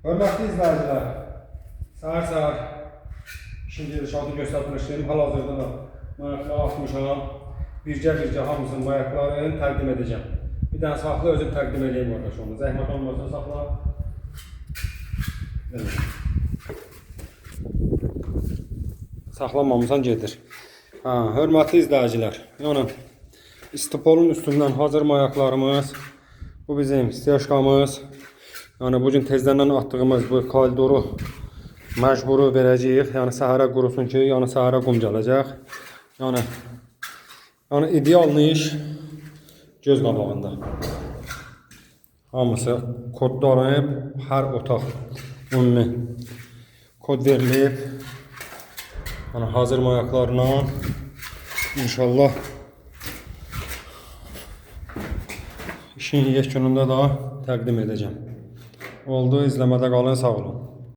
Hörmətli izləyicilər, səhər ikinci dışarıda göstərmişdim. Hal-hazırda da mayakları atmışam. Bircə hamısının mayaklarını təqdim edəcəm. Bir dənə saxla, özüm təqdim edeyim qardaş onu. Zəhmət olmasa saxla. Saxlamamısan gedir. Hörmətli izləyicilər, yəni istipolun üstündən hazır mayaklarımız, bu bizim styaşkamız. Yəni bugün tezdən atdığımız bu kaldoru məcburu verəcəyik. Yəni səhərə qurusun ki, yəni səhərə qum gələcək. Yəni ideal iş göz qabağında. Hamısı kodlanıb, hər otaq ümumi kod verilib. Yəni hazır mayaklarla inşallah işin yekununda da təqdim edəcəm. Oldu, izləmədə qalın, sağ olun.